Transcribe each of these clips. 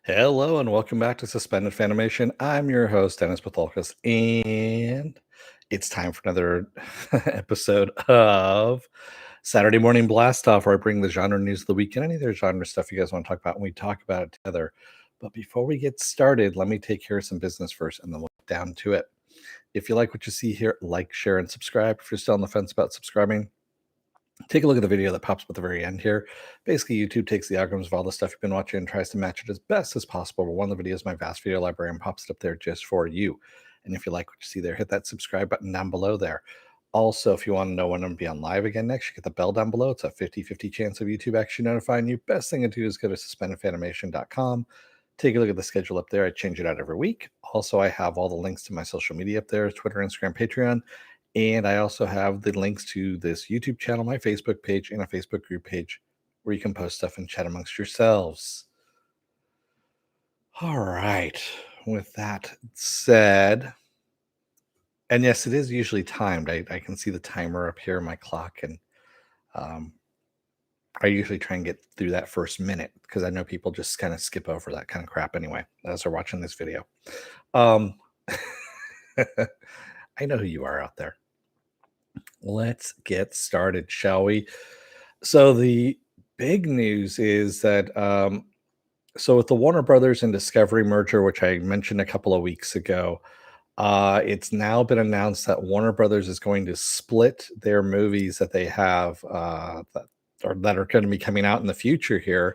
Hello and welcome back to Suspended Fanimation. I'm your host, Dennis Bithoulkas, and it's time for another episode of Saturday Morning Blast Off, where I bring the genre news of the week and any other genre stuff you guys want to talk about, and we talk about it together. But before we get started, let me take care of some business first, and then we'll get down to it. If you like what you see here, like, share, and subscribe. If you're still on the fence about subscribing, take a look at the video that pops up at the very end here. Basically, YouTube takes the algorithms of all the stuff you've been watching and tries to match it as best as possible. But one of the videos, my vast video library, and pops it up there just for you. And if you like what you see there, hit that subscribe button down below there. Also, if you want to know when I'm going to be on live again next, you get the bell down below. It's a 50-50 chance of YouTube actually notifying you. Best thing to do is go to suspendedfanimation.com. Take a look at the schedule up there. I change it out every week. Also, I have all the links to my social media up there, Twitter, Instagram, Patreon. And I also have the links to this YouTube channel, my Facebook page, and a Facebook group page where you can post stuff and chat amongst yourselves. All right. With that said, and yes, it is usually timed. I can see the timer up here on my clock, and I usually try and get through that first minute because I know people just kind of skip over that kind of crap anyway as they're watching this video. I know who you are out there. Let's get started, shall we? So the big news is that so with the Warner Brothers and Discovery merger, which I mentioned a couple of weeks ago, it's now been announced that Warner Brothers is going to split their movies that they have that are going to be coming out in the future here,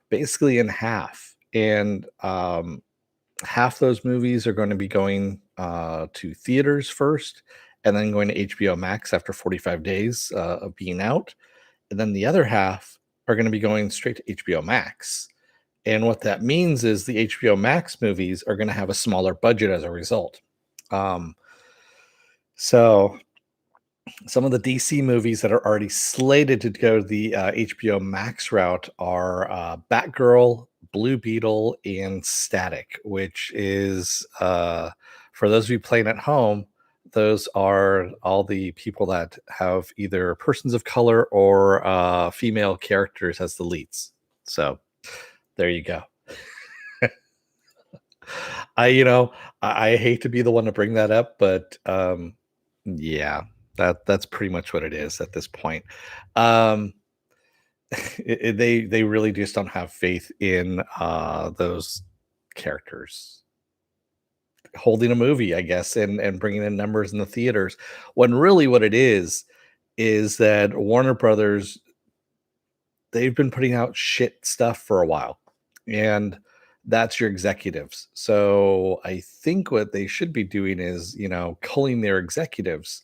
basically in half. And half those movies are going to be going to theaters first, and then going to HBO Max after 45 days of being out. And then the other half are going to be going straight to HBO Max. And what that means is the HBO Max movies are going to have a smaller budget as a result. So some of the DC movies that are already slated to go the HBO Max route are Batgirl, Blue Beetle, and Static, which is, for those of you playing at home, those are all the people that have either persons of color or female characters as the leads. So there you go. I hate to be the one to bring that up, but yeah, that's pretty much what it is at this point. They really just don't have faith in those characters holding a movie, I guess, and bringing in numbers in the theaters, when really what it is that Warner Brothers, they've been putting out shit stuff for a while, and that's your executives. So I think what they should be doing is, culling their executives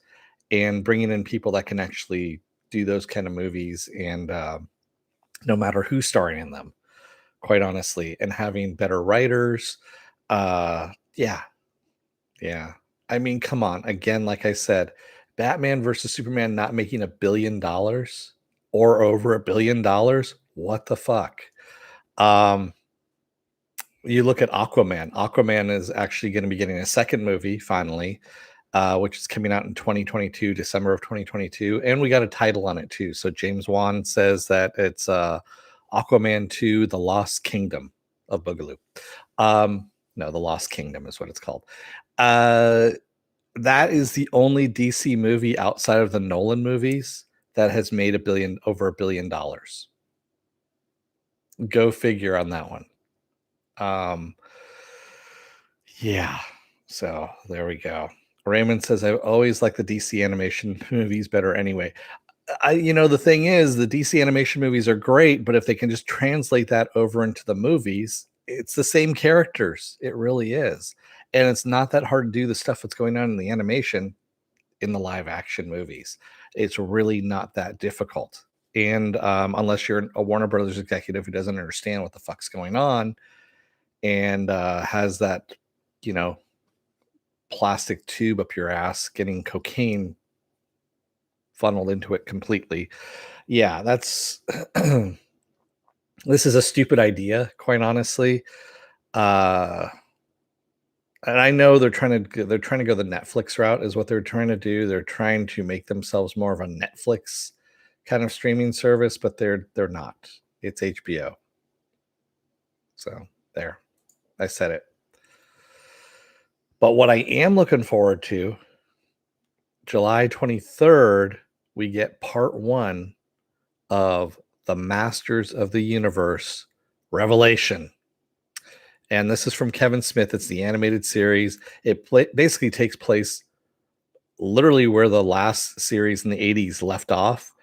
and bringing in people that can actually do those kind of movies, and no matter who's starring in them, quite honestly, and having better writers. Yeah. I mean, come on. Again, like I said, Batman versus Superman not making $1 billion or over $1 billion. What the fuck? You look at Aquaman. Aquaman is actually going to be getting a second movie finally, which is coming out in 2022, December of 2022. And we got a title on it too. So James Wan says that it's Aquaman 2, The Lost Kingdom of Boogaloo. No, The Lost Kingdom is what it's called. That is the only DC movie outside of the Nolan movies that has made over $1 billion. Go figure on that one. Yeah. So there we go. Raymond says, I always like the DC animation movies better anyway. The thing is, the DC animation movies are great, but if they can just translate that over into the movies, it's the same characters. It really is. And it's not that hard to do the stuff that's going on in the animation in the live action movies. It's really not that difficult. And unless you're a Warner Brothers executive who doesn't understand what the fuck's going on and has that, plastic tube up your ass getting cocaine funneled into it completely. Yeah, that's this is a stupid idea, quite honestly. And I know they're trying to go the Netflix route is what they're trying to do. They're trying to make themselves more of a Netflix kind of streaming service, but they're not. It's HBO. So there. I said it. But what I am looking forward to, July 23rd, we get part 1 of the Masters of the Universe Revelation. And this is from Kevin Smith. It's the animated series. It basically takes place literally where the last series in the 80s left off,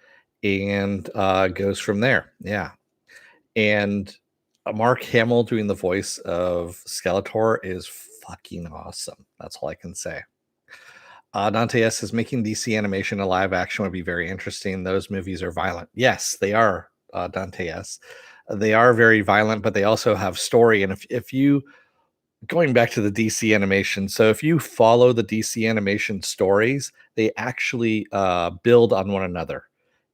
and goes from there. Yeah. And Mark Hamill doing the voice of Skeletor is fucking awesome. That's all I can say. Dante S is making DC animation a live action would be very interesting. Those movies are violent. Yes, they are, Dante S. They are very violent, but they also have story. And if you, going back to the DC animation, so if you follow the DC animation stories, they actually build on one another.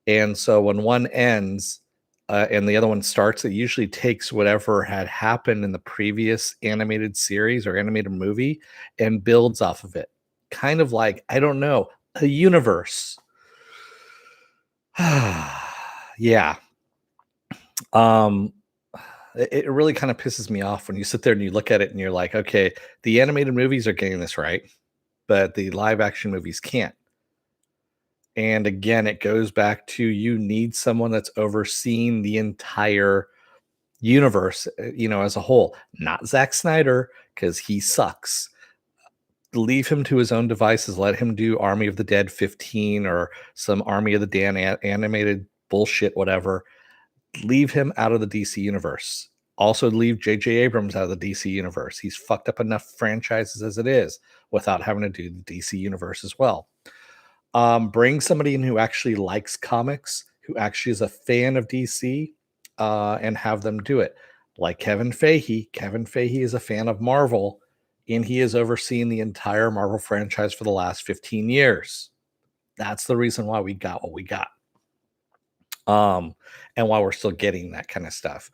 And so when one ends and the other one starts, it usually takes whatever had happened in the previous animated series or animated movie and builds off of it. Kind of like, I don't know, a universe. Yeah. It really kind of pisses me off when you sit there and you look at it and you're like, okay, the animated movies are getting this right, but the live action movies can't. And again, it goes back to you need someone that's overseeing the entire universe, as a whole, not Zack Snyder, because he sucks. Leave him to his own devices. Let him do Army of the Dead 15 or some Army of the Dead animated bullshit, whatever. Leave him out of the DC universe. Also, leave J.J. Abrams out of the DC universe. He's fucked up enough franchises as it is without having to do the DC universe as well. Bring somebody in who actually likes comics, who actually is a fan of DC, and have them do it. Like Kevin Feige. Kevin Feige is a fan of Marvel, and he has overseen the entire Marvel franchise for the last 15 years. That's the reason why we got what we got. And why we're still getting that kind of stuff.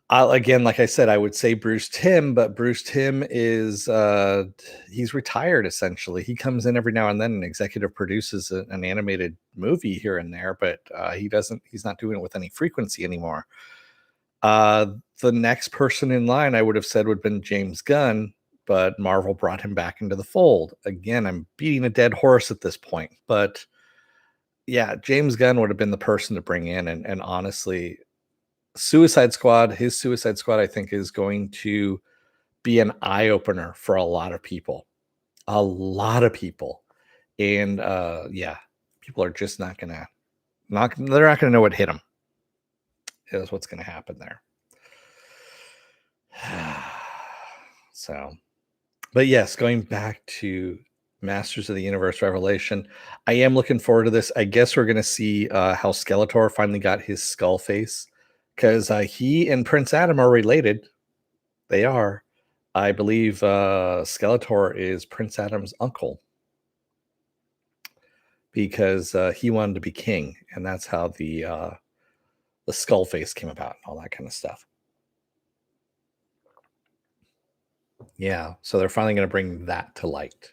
Again, like I said, I would say Bruce Timm, but Bruce Timm is he's retired essentially. He comes in every now and then and executive produces an animated movie here and there, but he's not doing it with any frequency anymore. The next person in line I would have said would have been James Gunn, but Marvel brought him back into the fold. Again, I'm beating a dead horse at this point, but yeah, James Gunn would have been the person to bring in, and honestly, his Suicide Squad, I think, is going to be an eye opener for a lot of people. A lot of people. And yeah, people are just they're not gonna know what hit them. Is what's gonna happen there. So, but yes, going back to Masters of the Universe Revelation, I am looking forward to this. I guess we're gonna see how Skeletor finally got his skull face, because he and Prince Adam are related. They are. I believe Skeletor is Prince Adam's uncle, because he wanted to be king, and that's how the skull face came about, and all that kind of stuff. Yeah, so they're finally going to bring that to light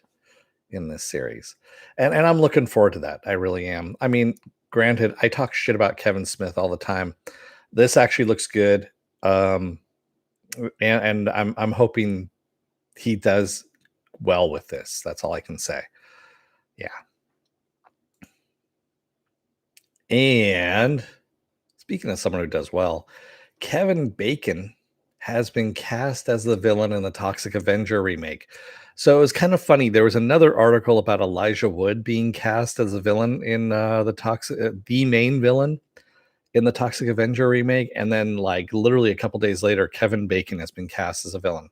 in this series, and I'm looking forward to that. I really am. I mean, granted, I talk shit about Kevin Smith all the time. This actually looks good, and I'm hoping he does well with this. That's all I can say. Yeah. And speaking of someone who does well, Kevin Bacon has been cast as the villain in the Toxic Avenger remake. So it was kind of funny. There was another article about Elijah Wood being cast as a villain in the main villain in the Toxic Avenger remake, and then like literally a couple days later, Kevin Bacon has been cast as a villain.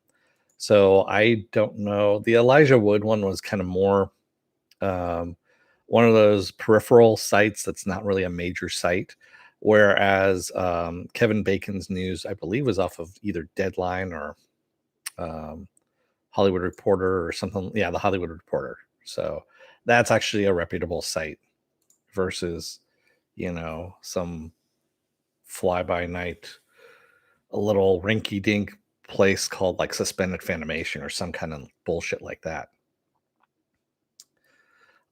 So I don't know. The Elijah Wood one was kind of more one of those peripheral sites that's not really a major site. Whereas Kevin Bacon's news, I believe, was off of either Deadline or Hollywood Reporter or something. Yeah, the Hollywood Reporter. So that's actually a reputable site versus, some fly by night, a little rinky dink place called like Suspended Fanimation or some kind of bullshit like that.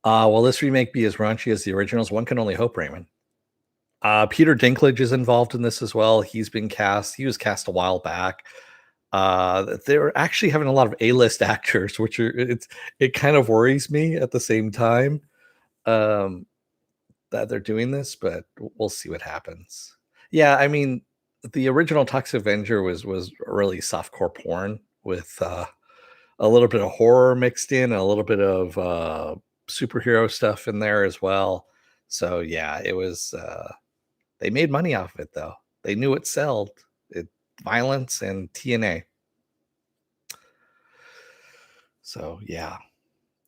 Will this remake be as raunchy as the originals? One can only hope, Raymond. Peter Dinklage is involved in this as well. He was cast a while back. They're actually having a lot of A-list actors, which it kind of worries me at the same time, um, that they're doing this, but we'll see what happens. Yeah, I mean, the original Toxic Avenger was really softcore porn with, a little bit of horror mixed in, and a little bit of, superhero stuff in there as well. So, yeah, it was, they made money off of it, though. They knew it sold. It violence and TNA. So, yeah.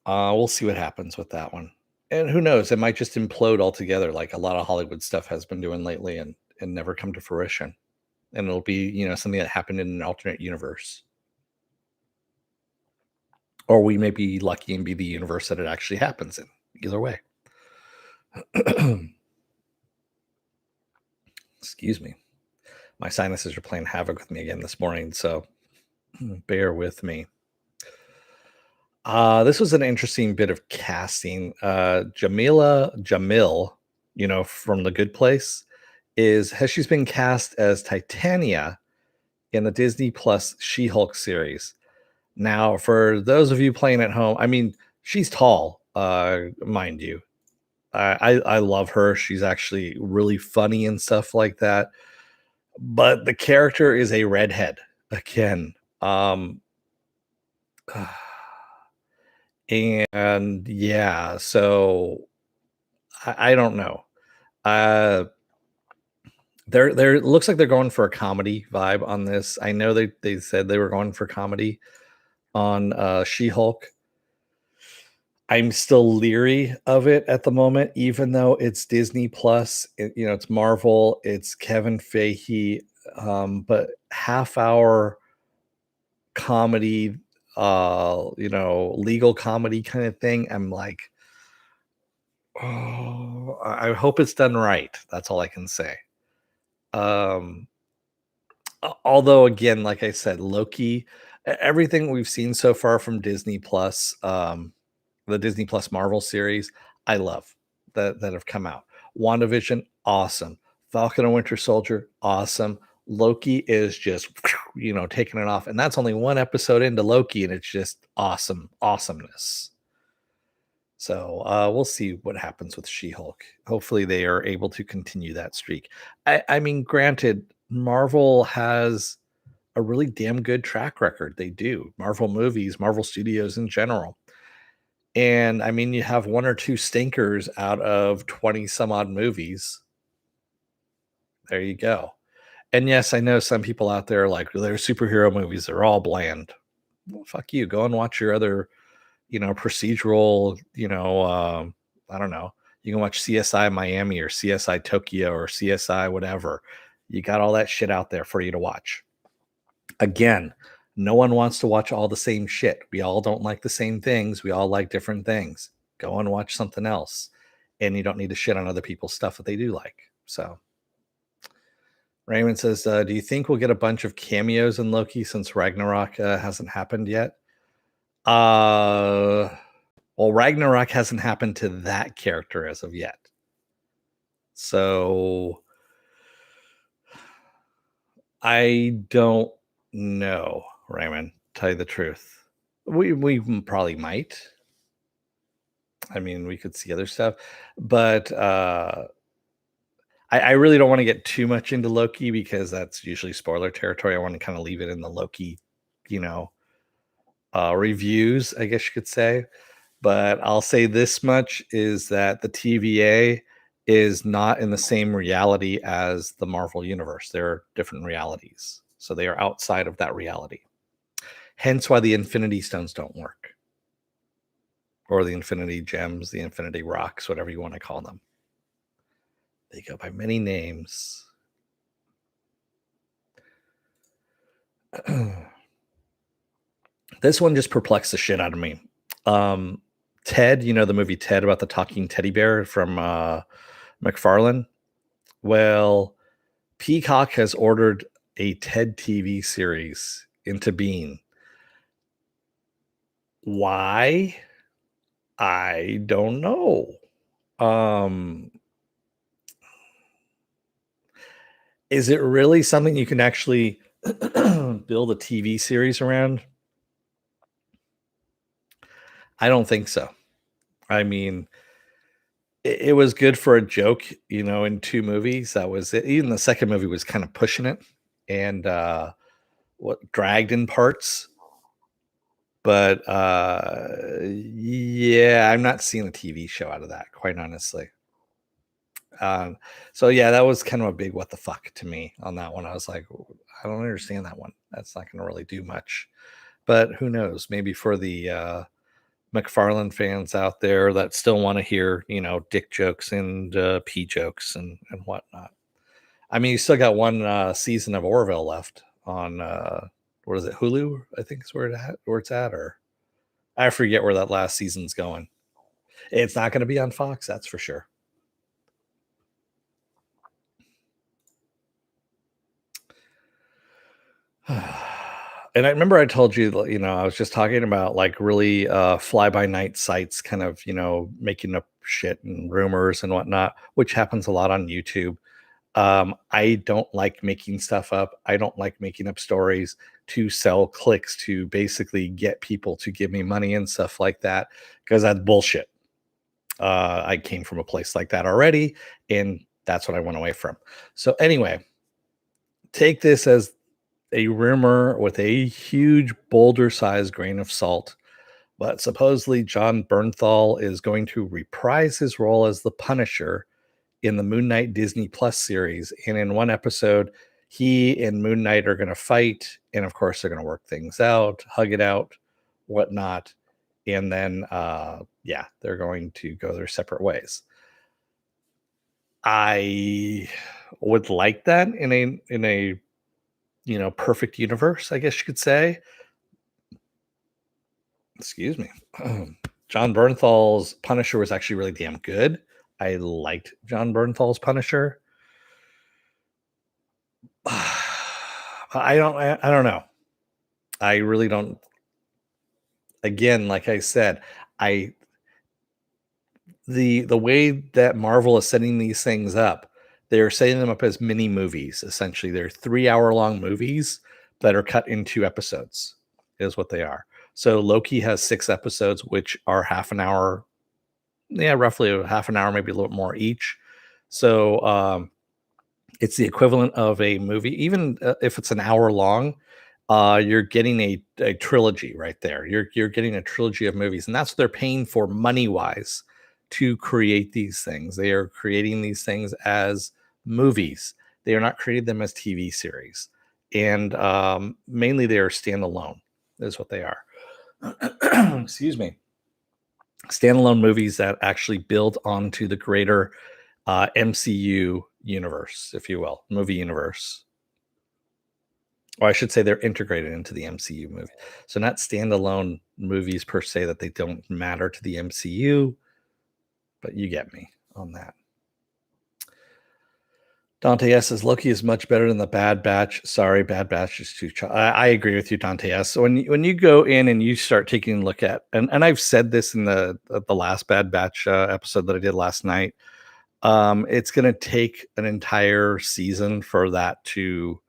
We'll see what happens with that one. And who knows? It might just implode altogether, like a lot of Hollywood stuff has been doing lately, and never come to fruition. And it'll be, something that happened in an alternate universe. Or we may be lucky and be the universe that it actually happens in. Either way. Excuse me. My sinuses are playing havoc with me again this morning, so bear with me. This was an interesting bit of casting. Jamil, from The Good Place, she's been cast as Titania in the Disney Plus She-Hulk series. Now, for those of you playing at home, I mean, she's tall, mind you. I love her. She's actually really funny and stuff like that. But the character is a redhead again. And yeah, so I don't know. Uh, there it looks like they're going for a comedy vibe on this. I know they said they were going for comedy on She-Hulk. I'm still leery of it at the moment, even though it's Disney Plus. It's Marvel, it's Kevin Feige, but half hour comedy, legal comedy kind of thing. I'm like, oh, I hope it's done right. That's all I can say. Um, although again, like I said, Loki, everything we've seen so far from Disney Plus, the Disney Plus Marvel series, I love that have come out. WandaVision, awesome. Falcon and Winter Soldier, awesome. Loki is just taking it off, and that's only one episode into Loki, and it's just awesomeness. So we'll see what happens with She-Hulk. Hopefully, they are able to continue that streak. I mean, granted, Marvel has a really damn good track record. They do. Marvel movies, Marvel Studios in general. And I mean, you have one or two stinkers out of 20 some odd movies. There you go. And yes, I know some people out there like their superhero movies are all bland. Well, fuck you. Go and watch your other, procedural, I don't know. You can watch CSI Miami or CSI Tokyo or CSI whatever. You got all that shit out there for you to watch. Again, no one wants to watch all the same shit. We all don't like the same things. We all like different things. Go and watch something else. And you don't need to shit on other people's stuff that they do like. So Raymond says, do you think we'll get a bunch of cameos in Loki since Ragnarok hasn't happened yet? Well, Ragnarok hasn't happened to that character as of yet. So I don't know, Raymond, tell you the truth. We probably might. I mean, we could see other stuff, but I really don't want to get too much into Loki because that's usually spoiler territory. I want to kind of leave it in the Loki, you know, reviews, I guess you could say. But I'll say this much is that the TVA is not in the same reality as the Marvel universe. They're different realities. So they are outside of that reality. Hence why the Infinity Stones don't work. Or the Infinity Gems, the Infinity Rocks, whatever you want to call them. They go by many names. This one just perplexed the shit out of me. Ted, you know the movie Ted about the talking teddy bear from McFarlane? Well, Peacock has ordered a TED TV series into being. Why? I don't know. Is it really something you can actually build a TV series around? I don't think so. I mean, it was good for a joke, in 2 movies, that was it. Even the second movie was kinda pushing it and, what dragged in parts, but, yeah, I'm not seeing a TV show out of that, quite honestly. Um, so yeah, that was kind of a big what the fuck to me on that one. I was like, I don't understand that one. That's not gonna really do much. But who knows? Maybe for the, McFarlane fans out there that still wanna hear, dick jokes and, pee jokes and whatnot. I mean, you still got 1, season of Orville left on, what is it, Hulu, I think is where it's at, or I forget where that last season's going. It's not gonna be on Fox, that's for sure. And I remember I told you, I was just talking about like really fly by night sites, kind of, making up shit and rumors and whatnot, which happens a lot on YouTube. I don't like making stuff up. I don't like making up stories to sell clicks to basically get people to give me money and stuff like that, because that's bullshit. I came from a place like that already, and that's what I went away from. So, anyway, take this as a rumor with a huge boulder sized grain of salt. But supposedly, John Bernthal is going to reprise his role as the Punisher in the Moon Knight Disney Plus series. And in one episode, he and Moon Knight are going to fight. And of course, they're going to work things out, hug it out, whatnot. And then, yeah, they're going to go their separate ways. I would like that in a perfect universe, I guess you could say. Excuse me. John Bernthal's Punisher was actually really damn good. I liked John Bernthal's Punisher. I don't know. I really don't. Again, like I said, I the way that Marvel is setting these things up, they're setting them up as mini movies. Essentially, they're 3 hour long movies that are cut into episodes. Is what they are. So Loki has 6 episodes, which are half an hour. Yeah, roughly a half an hour, maybe a little more each. So it's the equivalent of a movie. Even if it's an hour long, you're getting a trilogy right there. You're getting a trilogy of movies, and that's what they're paying for money wise to create these things. They are creating these things as movies. They are not creating them as TV series, and mainly they are standalone. Is what they are. Excuse me. Standalone movies that actually build onto the greater MCU universe, if you will, movie universe. Or I should say they're integrated into the MCU movie. So not standalone movies per se, that they don't matter to the MCU, but you get me on that. Dante S says Loki is much better than the Bad Batch. Sorry, Bad Batch is too. I agree with you, Dante S. So when you go in and you start taking a look at, and I've said this in the last Bad Batch episode that I did last night, it's going to take an entire season for that to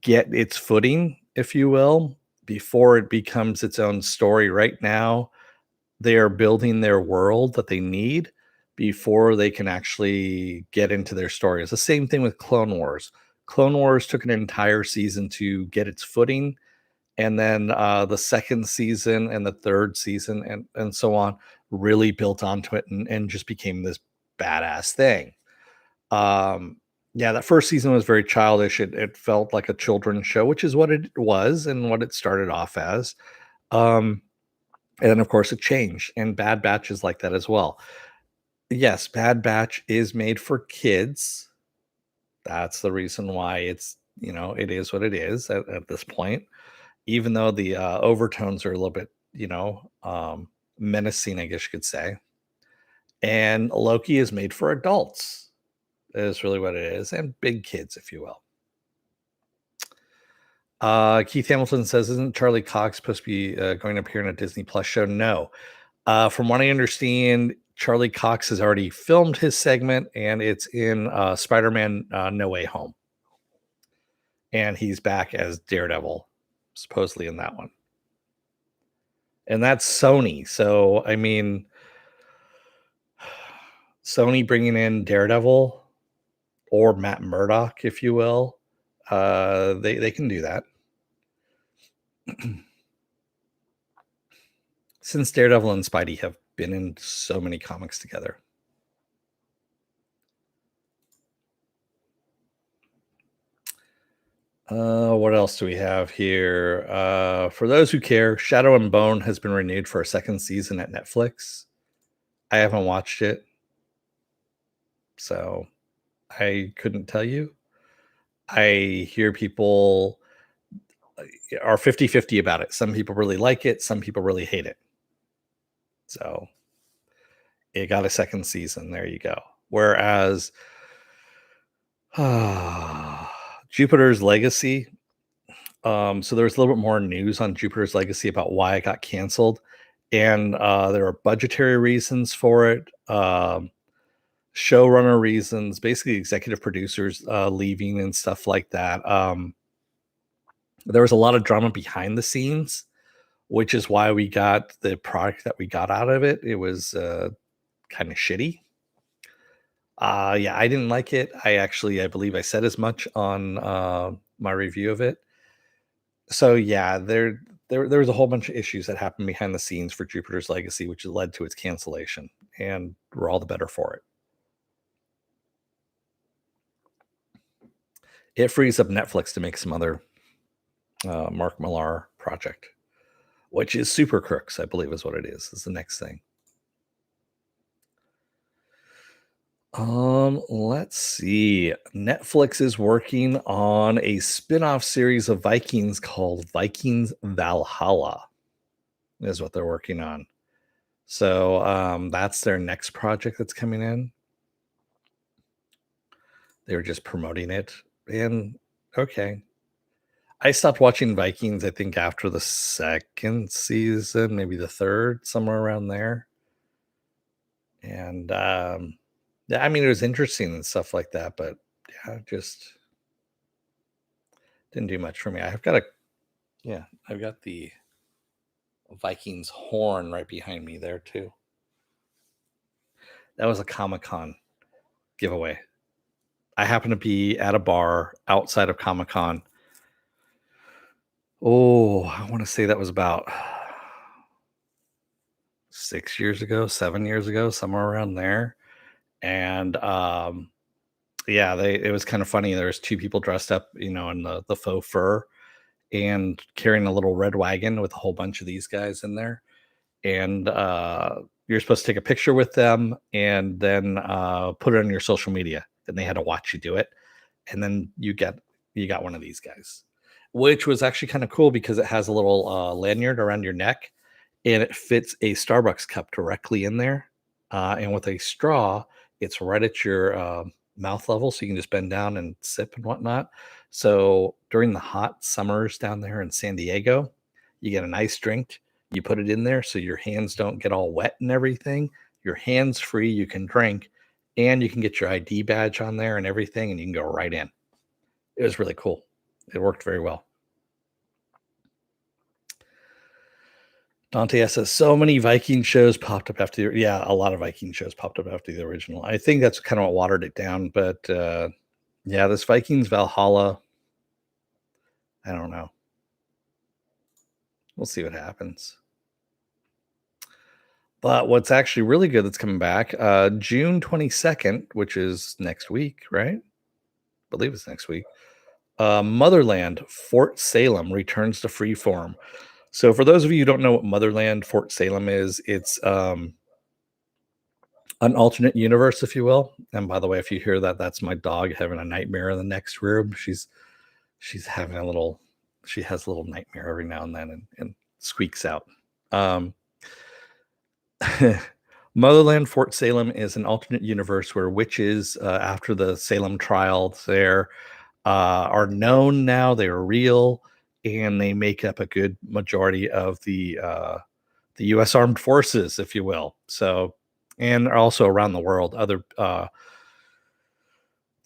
get its footing, if you will, before it becomes its own story. Right now, they are building their world that they need before they can actually get into their story. It's the same thing with Clone Wars. Clone Wars took an entire season to get its footing, and then the second season and the third season and so on really built onto it and just became this badass thing. Um, yeah, that first season was very childish. It felt like a children's show, which is what it was and what it started off as. Um, and then, of course, it changed, and Bad Batch is like that as well. Yes, Bad Batch is made for kids. That's the reason why it is what it is at this point. Even though the overtones are a little bit, menacing, I guess you could say. And Loki is made for adults, is really what it is, and big kids, if you will. Keith Hamilton says, "Isn't Charlie Cox supposed to be going to appear in a Disney Plus show?" No. From what I understand, Charlie Cox has already filmed his segment, and it's in Spider-Man: No Way Home. and he's back as Daredevil, supposedly in that one. And that's Sony. So, I mean, Sony bringing in Daredevil or Matt Murdock, if you will, they can do that. Since Daredevil and Spidey have been in so many comics together. What else do we have here? For those who care, Shadow and Bone has been renewed for a second season at Netflix. I haven't watched it, so I couldn't tell you. I hear people are 50-50 about it. Some people really like it, some people really hate it. So it got a second season. There you go. Whereas Jupiter's Legacy, so there's a little bit more news on Jupiter's Legacy about why it got canceled. And there are budgetary reasons for it, showrunner reasons, basically executive producers leaving and stuff like that. There was a lot of drama behind the scenes, which is why we got the product that we got out of it. It was kind of shitty. Yeah, I didn't like it. I believe I said as much on my review of it. So yeah, there was a whole bunch of issues that happened behind the scenes for Jupiter's Legacy, which led to its cancellation, and we're all the better for it. It frees up Netflix to make some other Mark Millar project, which is Super Crooks, I believe is what it is. Is the next thing. Let's see. Netflix is working on a spin-off series of Vikings called Vikings Valhalla. Is what they're working on. So that's their next project that's coming in. They were just promoting it. And okay. I stopped watching Vikings, I think, after the second season, maybe the third, somewhere around there. And yeah, I mean, it was interesting and stuff like that, but yeah, just didn't do much for me. I've got the Vikings horn right behind me there too. That was a Comic-Con giveaway. I happened to be at a bar outside of Comic-Con. Oh, I want to say that was about 6 years ago, 7 years ago, somewhere around there. And yeah, it was kind of funny. There was two people dressed up, in the faux fur and carrying a little red wagon with a whole bunch of these guys in there. And you're supposed to take a picture with them and then put it on your social media. And they had to watch you do it. And then you got one of these guys, which was actually kind of cool because it has a little lanyard around your neck and it fits a Starbucks cup directly in there. And with a straw, it's right at your mouth level. So you can just bend down and sip and whatnot. So during the hot summers down there in San Diego, you get a nice drink. You put it in there so your hands don't get all wet and everything. Your hands free, you can drink, and you can get your ID badge on there and everything, and you can go right in. It was really cool. It worked very well. Dante says so many Viking shows popped up after a lot of Viking shows popped up after the original. I think that's kind of what watered it down, but yeah, this Vikings Valhalla, I don't know. We'll see what happens. But what's actually really good that's coming back, June 22nd, which is next week, right? I believe it's next week. Motherland, Fort Salem returns to freeform. So for those of you who don't know what Motherland, Fort Salem is, it's an alternate universe, if you will. And by the way, if you hear that, that's my dog having a nightmare in the next room. She's having she has a little nightmare every now and then and squeaks out. Motherland Fort Salem is an alternate universe where witches, after the Salem trial there, are known now. They are real, and they make up a good majority of the U.S. Armed Forces, if you will. So, and also around the world, other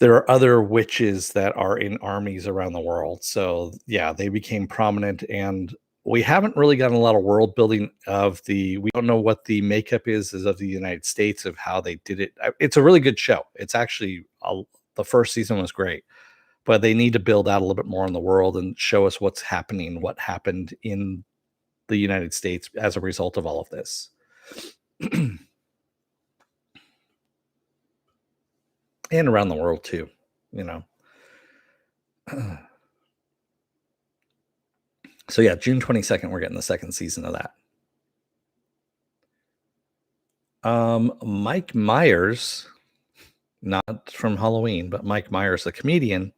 there are other witches that are in armies around the world. So yeah, they became prominent, and we haven't really gotten a lot of world building of the. We don't know what the makeup is of the United States of how they did it. It's a really good show. It's actually the first season was great, but they need to build out a little bit more in the world and show us what's happening, what happened in the United States as a result of all of this. And around the world too, you know. So yeah, June 22nd, we're getting the second season of that. Mike Myers, not from Halloween, but Mike Myers, the comedian,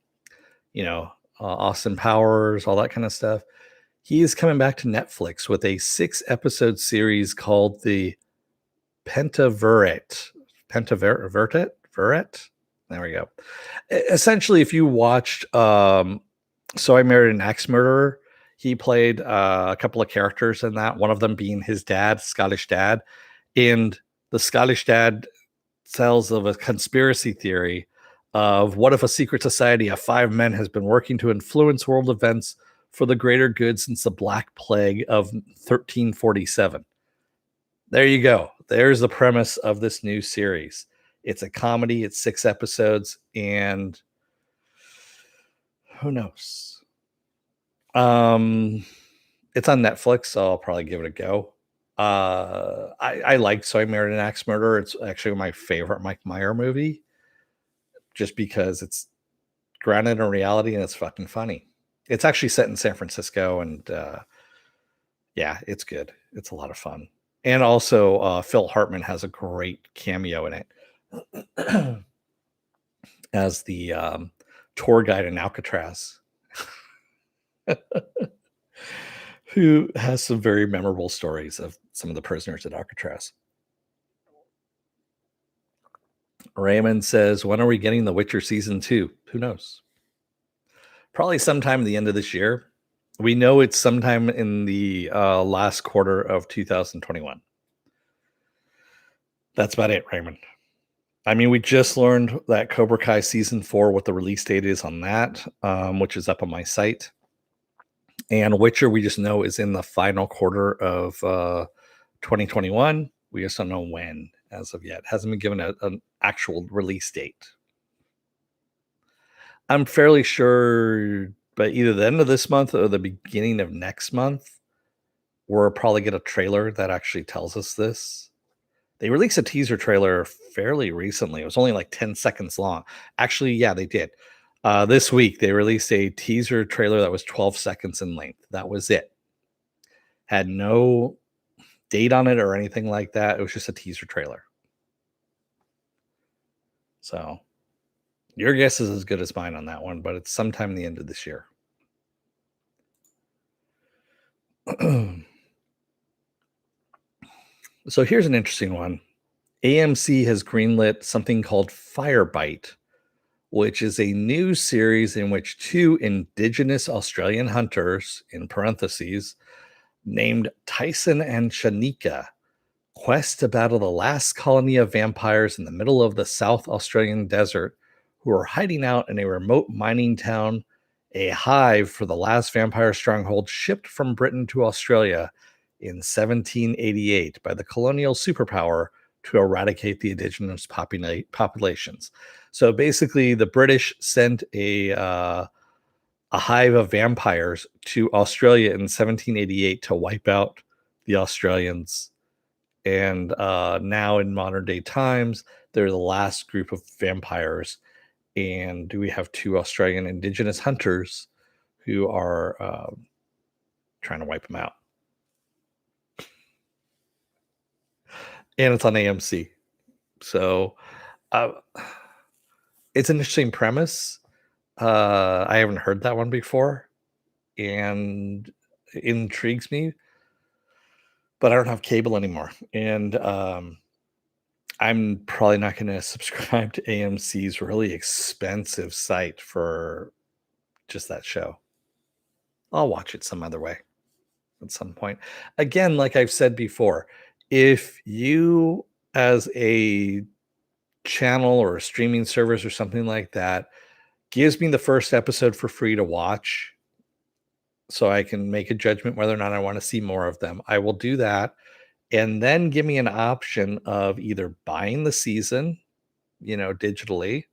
Austin Powers, all that kind of stuff. He is coming back to Netflix with a 6-episode series called the Pentaverate. Verret? There we go. Essentially, if you watched So I Married an Axe Murderer, he played a couple of characters in that, one of them being his dad, Scottish dad. And the Scottish dad tells of a conspiracy theory of what if a secret society of 5 men has been working to influence world events for the greater good since the Black Plague of 1347. There you go. There's the premise of this new series. It's a comedy. It's 6 episodes, and who knows? It's on Netflix, so I'll probably give it a go. I like So I Married an Axe Murderer. It's actually my favorite Mike Myers movie, just because it's grounded in reality and it's fucking funny. It's actually set in San Francisco, and yeah, it's good. It's a lot of fun. And also, Phil Hartman has a great cameo in it as the tour guide in Alcatraz, who has some very memorable stories of some of the prisoners at Alcatraz. Raymond says, when are we getting The Witcher season 2? Who knows? Probably sometime at the end of this year. We know it's sometime in the last quarter of 2021. That's about it, Raymond. I mean, we just learned that Cobra Kai season 4, what the release date is on that, which is up on my site. And Witcher, we just know, is in the final quarter of 2021. We just don't know when as of yet. Hasn't been given an actual release date. I'm fairly sure by either the end of this month or the beginning of next month, we'll probably get a trailer that actually tells us this. They released a teaser trailer fairly recently. It was only like 10 seconds long. Actually, yeah, they did. This week, they released a teaser trailer that was 12 seconds in length. That was it. Had no date on it or anything like that. It was just a teaser trailer. So your guess is as good as mine on that one, but it's sometime the end of this year. So here's an interesting one. AMC has greenlit something called Firebite, which is a new series in which 2 indigenous Australian hunters, in parentheses, named Tyson and Shanika, quest to battle the last colony of vampires in the middle of the South Australian desert who are hiding out in a remote mining town, a hive for the last vampire stronghold shipped from Britain to Australia in 1788 by the colonial superpower to eradicate the indigenous populations. So basically, the British sent a hive of vampires to Australia in 1788 to wipe out the Australians. And now in modern day times, they're the last group of vampires. And we have 2 Australian indigenous hunters who are trying to wipe them out. And it's on AMC. So it's an interesting premise. I haven't heard that one before, and it intrigues me, but I don't have cable anymore. And I'm probably not going to subscribe to AMC's really expensive site for just that show. I'll watch it some other way at some point. Again, like I've said before, if you as a channel or a streaming service or something like that gives me the first episode for free to watch so I can make a judgment whether or not I want to see more of them, I will do that. And then give me an option of either buying the season, digitally,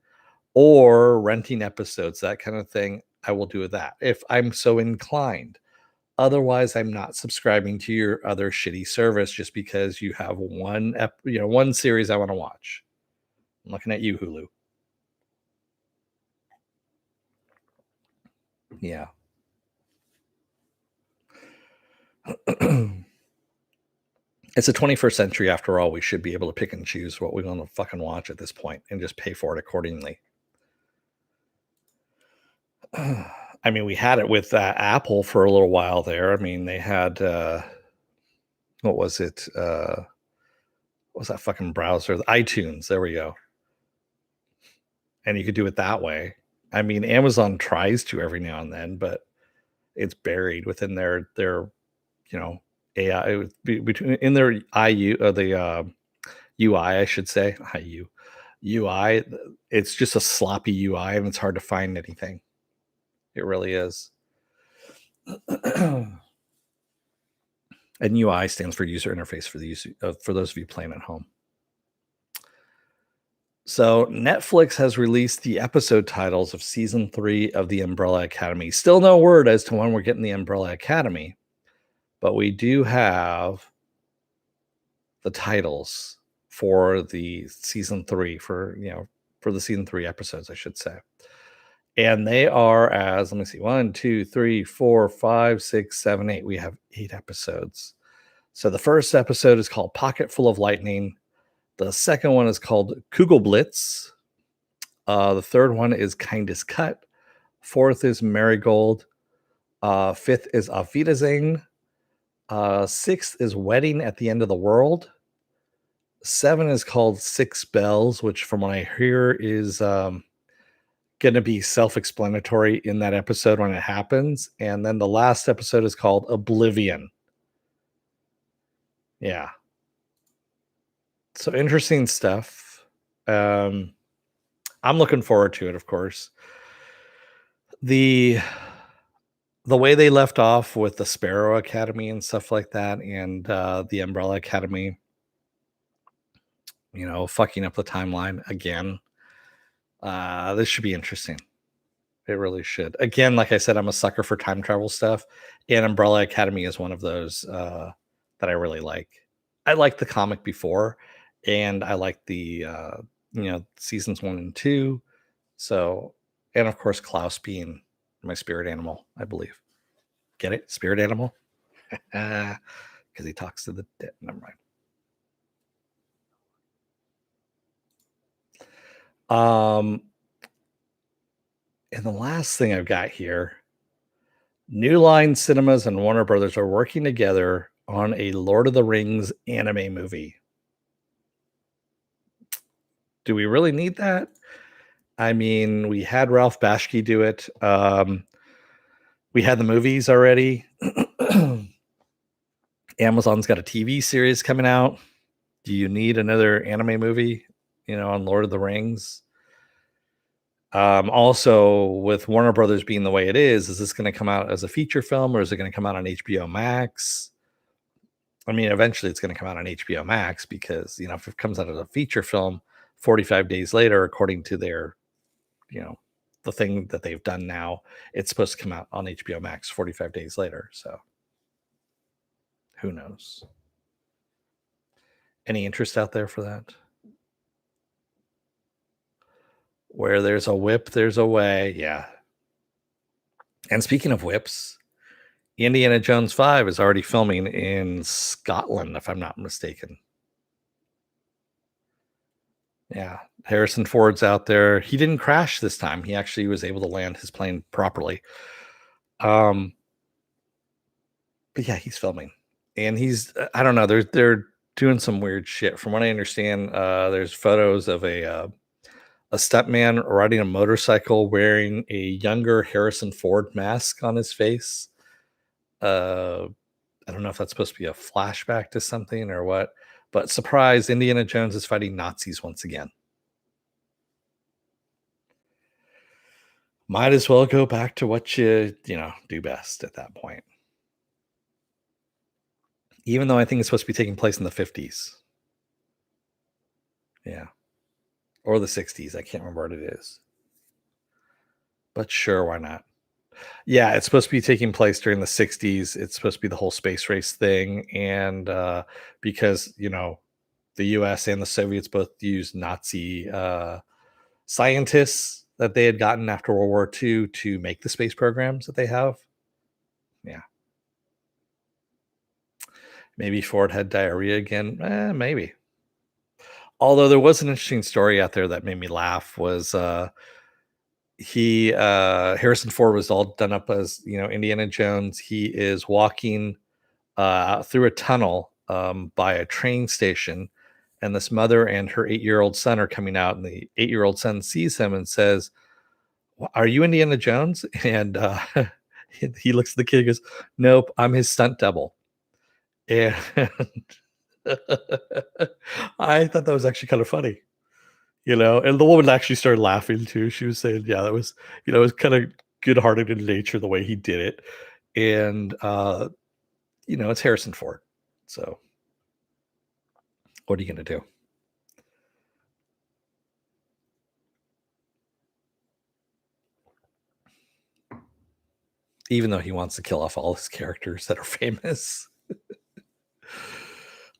or renting episodes, that kind of thing. I will do that if I'm so inclined. Otherwise, I'm not subscribing to your other shitty service just because you have one series I want to watch. I'm looking at you, Hulu. Yeah. It's the 21st century after all. We should be able to pick and choose what we want to fucking watch at this point and just pay for it accordingly. I mean, we had it with Apple for a little while there. I mean, they had what was it? What was that fucking browser? iTunes. There we go. And you could do it that way. I mean, Amazon tries to every now and then, but it's buried within their AI between in their IU the UI, I should say. UI. It's just a sloppy UI, and it's hard to find anything. It really is. And UI stands for user interface for those of you playing at home. So Netflix has released the episode titles of season 3 of the Umbrella Academy. Still no word as to when we're getting the Umbrella Academy, but we do have the titles for the season 3 for the season 3 episodes, I should say. And they are let me see, 1, 2, 3, 4, 5, 6, 7, 8. We have 8 episodes. So the first episode is called Pocket Full of Lightning. The second one is called Kugelblitz. The third one is Kindest Cut. Fourth is Marigold. Fifth is Auf Wiedersehen. Sixth is Wedding at the End of the World. 7 is called Six Bells, which from what I hear is going to be self-explanatory in that episode when it happens. And then the last episode is called Oblivion. Yeah. So interesting stuff. I'm looking forward to it, of course. The way they left off with the Sparrow Academy and stuff like that, and the Umbrella Academy, fucking up the timeline again. This should be interesting. It really should. Again, like I said, I'm a sucker for time travel stuff, and Umbrella Academy is one of those that I really like. I liked the comic before, and I like the seasons 1 and 2. So, and of course, Klaus being my spirit animal, I believe. Get it? Spirit animal? Because he talks to the dead. Never mind. And the last thing I've got here, New Line Cinemas and Warner Brothers are working together on a Lord of the Rings anime movie. Do we really need that? I mean, we had Ralph Bashki do it. We had the movies already. Amazon's got a TV series coming out. Do you need another anime movie, on Lord of the Rings? Also, with Warner Brothers being the way it is this going to come out as a feature film, or is it going to come out on HBO Max? I mean, eventually it's going to come out on HBO Max because, if it comes out as a feature film 45 days later, according to their, the thing that they've done now, it's supposed to come out on HBO Max 45 days later. So who knows? Any interest out there for that? Where there's a whip, there's a way. Yeah. And speaking of whips, Indiana Jones 5 is already filming in Scotland, if I'm not mistaken. Yeah. Harrison Ford's out there. He didn't crash this time. He actually was able to land his plane properly. But yeah, he's filming. And he's, I don't know, they're doing some weird shit. From what I understand, there's photos of a stuntman riding a motorcycle wearing a younger Harrison Ford mask on his face. I don't know if that's supposed to be a flashback to something or what, but surprise, Indiana Jones is fighting Nazis once again. Might as well go back to what you do best at that point. Even though I think it's supposed to be taking place in the 50s. Yeah. Or the 60s. I can't remember what it is. But sure, why not? Yeah, it's supposed to be taking place during the 60s. It's supposed to be the whole space race thing. And because, the US and the Soviets both used Nazi scientists that they had gotten after World War II to make the space programs that they have. Yeah. Maybe Ford had diarrhea again. Maybe. Although there was an interesting story out there that made me laugh was he Harrison Ford was all done up as Indiana Jones. He is walking through a tunnel by a train station, and this mother and her 8-year-old son are coming out, and the 8-year-old son sees him and says, "Are you Indiana Jones?" And he looks at the kid and goes, "Nope, I'm his stunt double." And I thought that was actually kind of funny. And the woman actually started laughing too. She was saying, yeah, that was, it was kind of good-hearted in nature the way he did it. And it's Harrison Ford. So what are you gonna do? Even though he wants to kill off all his characters that are famous.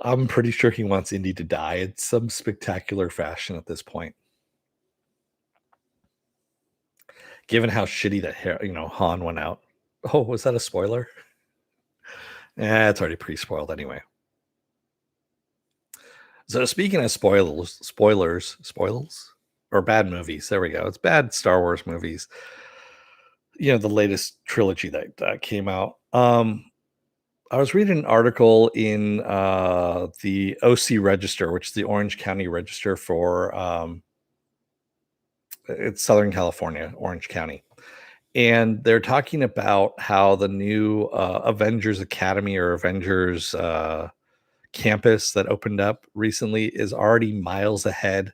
I'm pretty sure he wants Indy to die in some spectacular fashion at this point. Given how shitty that Han went out. Oh, was that a spoiler? It's already pre-spoiled anyway. So speaking of spoilers, or bad movies. There we go. It's bad Star Wars movies. The latest trilogy that came out. I was reading an article in the OC Register, which is the Orange County Register for it's Southern California, Orange County. And they're talking about how the new Avengers Academy or Avengers Campus that opened up recently is already miles ahead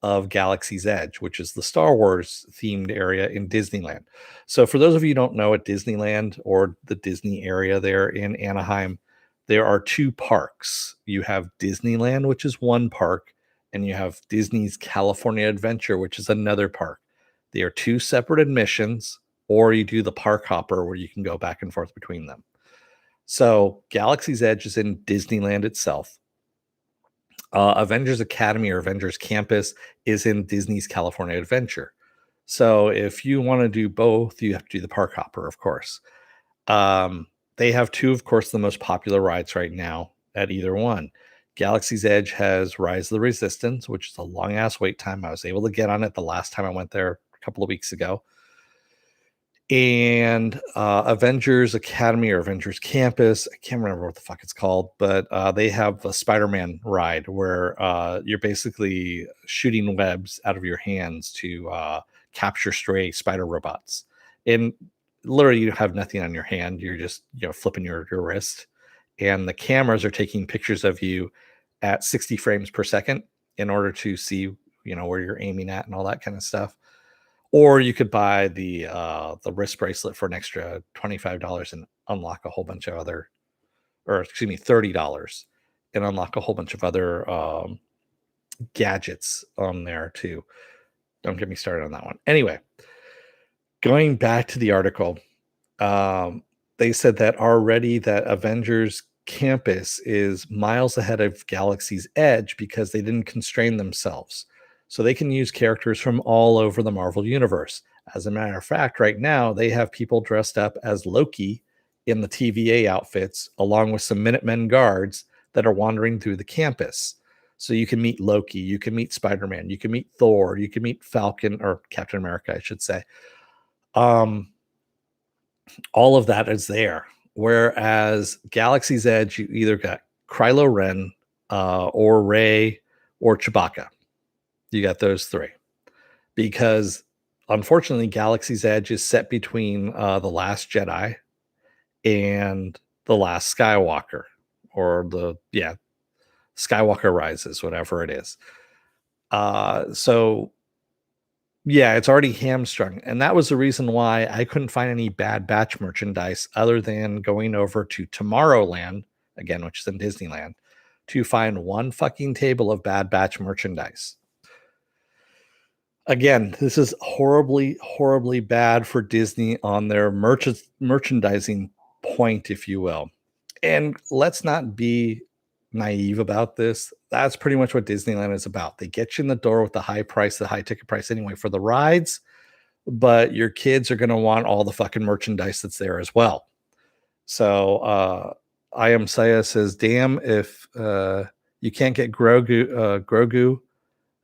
of Galaxy's Edge, which is the Star Wars themed area in Disneyland. So, for those of you who don't know, at Disneyland or the Disney area there in Anaheim, there are two parks. You have Disneyland, which is one park, and you have Disney's California Adventure, which is another park. They are two separate admissions, or you do the park hopper where you can go back and forth between them. So, Galaxy's Edge is in Disneyland itself. Avengers Academy or Avengers Campus is in Disney's California Adventure. So if you want to do both, you have to do the park hopper, of course. They have two, of course, the most popular rides right now at either one. Galaxy's Edge has Rise of the Resistance, which is a long ass wait time. I was able to get on it the last time I went there a couple of weeks ago. And Avengers Academy or Avengers Campus, I can't remember what the fuck it's called, but they have a Spider-Man ride where you're basically shooting webs out of your hands to capture stray spider robots. And literally, you have nothing on your hand; you're just flipping your wrist, and the cameras are taking pictures of you at 60 frames per second in order to see where you're aiming at and all that kind of stuff. Or you could buy the wrist bracelet for an extra $25 and unlock a whole bunch of other, or excuse me, $30 and unlock a whole bunch of other gadgets on there too. Don't get me started on that one. Anyway, going back to the article, they said that already that Avengers Campus is miles ahead of Galaxy's Edge because they didn't constrain themselves. So they can use characters from all over the Marvel universe. As a matter of fact, right now they have people dressed up as Loki in the TVA outfits, along with some Minutemen guards that are wandering through the campus. So you can meet Loki, you can meet Spider-Man, you can meet Thor, you can meet Falcon or Captain America, I should say. All of that is there. Whereas Galaxy's Edge, you either got Kylo Ren or Rey or Chewbacca. You got those three. Because unfortunately, Galaxy's Edge is set between The Last Jedi and The Last Skywalker, or Skywalker Rises, whatever it is. So Yeah, it's already hamstrung, and that was the reason why I couldn't find any Bad Batch merchandise other than going over to Tomorrowland, again, which is in Disneyland, to find one fucking table of Bad Batch merchandise. Again, this is horribly, horribly bad for Disney on their merchandising point, if you will. And let's not be naive about this. That's pretty much what Disneyland is about. They get you in the door with the high price, the high ticket price anyway for the rides, but your kids are going to want all the fucking merchandise that's there as well. So I am Saya says, damn, if you can't get Grogu,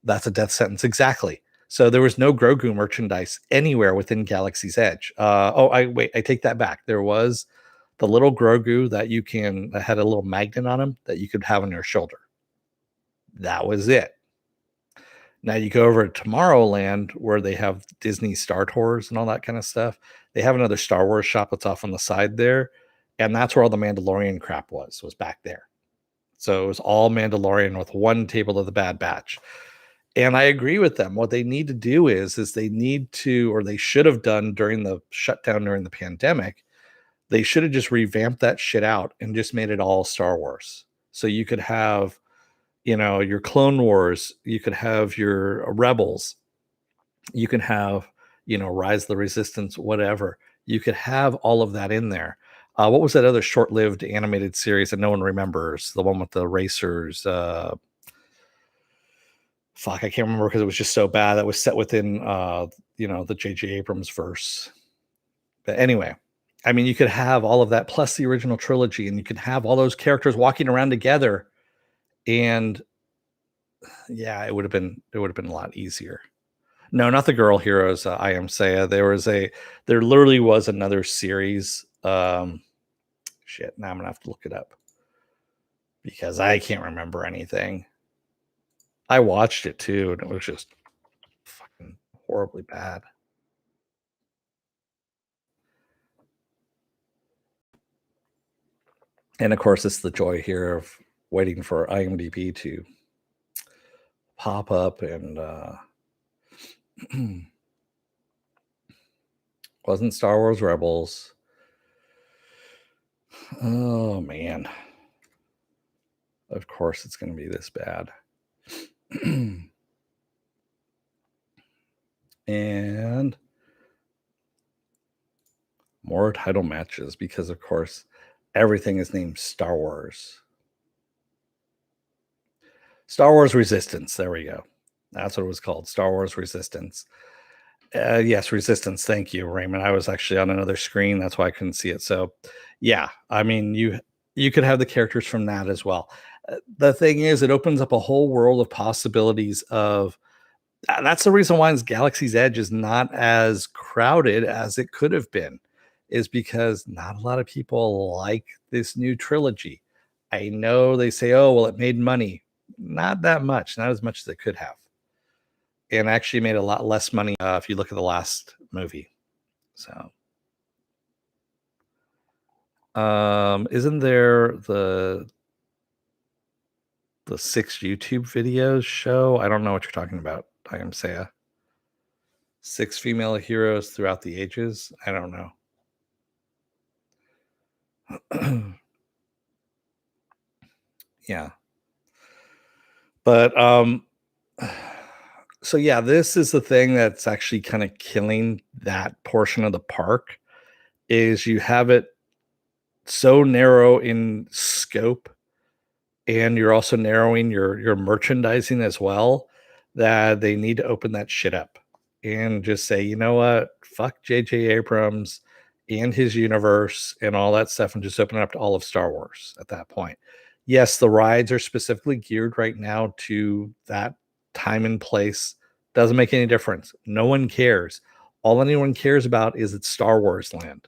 that's a death sentence. Exactly. So there was no Grogu merchandise anywhere within Galaxy's Edge. I take that back. There was the little Grogu that had a little magnet on him that you could have on your shoulder. That was it. Now you go over to Tomorrowland where they have Disney Star Tours and all that kind of stuff. They have another Star Wars shop that's off on the side there, and that's where all the Mandalorian crap was back there. So it was all Mandalorian with one table of the Bad Batch. And I agree with them. What they need to do is they need to, or they should have done during the shutdown during the pandemic, they should have just revamped that shit out and just made it all Star Wars. So you could have, your Clone Wars, you could have your Rebels, you can have, Rise of the Resistance, whatever. You could have all of that in there. What was that other short-lived animated series that no one remembers? The one with the racers. I can't remember because it was just so bad. That was set within, the J.J. Abrams verse. But anyway, I mean, you could have all of that plus the original trilogy, and you could have all those characters walking around together, and yeah, it would have been a lot easier. No, not the Girl Heroes. I Am Saya. There literally was another series. Shit. Now I'm gonna have to look it up because I can't remember anything. I watched it too, and it was just fucking horribly bad. And of course, it's the joy here of waiting for IMDb to pop up, and wasn't Star Wars Rebels. Oh man. Of course it's going to be this bad. And more title matches because of course everything is named Star Wars. Star Wars Resistance. There we go. That's what it was called. Star Wars Resistance. Yes, Resistance. Thank you, Raymond. I was actually on another screen. That's why I couldn't see it. So, yeah, I mean, you could have the characters from that as well. The thing is, it opens up a whole world of possibilities of. That's the reason why Galaxy's Edge is not as crowded as it could have been, is because not a lot of people like this new trilogy. I know they say, oh, well, it made money. Not that much, not as much as it could have. And actually made a lot less money if you look at the last movie. So, isn't there the 6 YouTube videos show? I don't know what you're talking about. I am Saya. 6 female heroes throughout the ages. I don't know. Yeah. But so yeah, this is the thing that's actually kind of killing that portion of the park is you have it so narrow in scope, and you're also narrowing your merchandising as well, that they need to open that shit up and just say, you know what, fuck J.J. Abrams and his universe and all that stuff, and just open it up to all of Star Wars at that point. Yes, the rides are specifically geared right now to that time and place. Doesn't make any difference. No one cares. All anyone cares about is it's Star Wars land.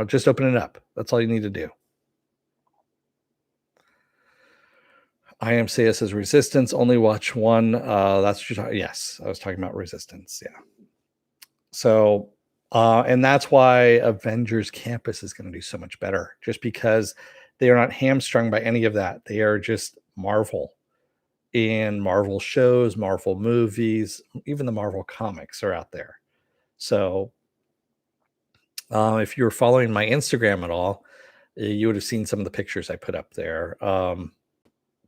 Just open it up. That's all you need to do. I am Saya says Resistance. Only watch one. That's what you're talking. Yes, I was talking about Resistance. Yeah. So, and that's why Avengers Campus is going to do so much better, just because they are not hamstrung by any of that. They are just Marvel. and Marvel shows, Marvel movies, even the Marvel comics are out there. So, if you were following my Instagram at all, you would have seen some of the pictures I put up there.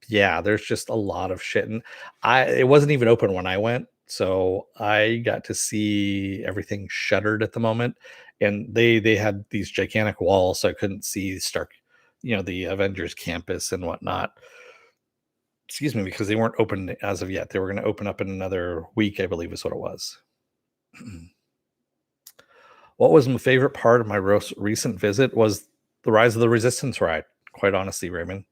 Yeah, there's just a lot of shit, and it wasn't even open when I went, so I got to see everything shuttered at the moment, and they had these gigantic walls, so I couldn't see Stark, the Avengers Campus and whatnot. Excuse me, because they weren't open as of yet. They were going to open up in another week, I believe, is what it was. What was my favorite part of my recent visit was the Rise of the Resistance ride. Quite honestly, Raymond.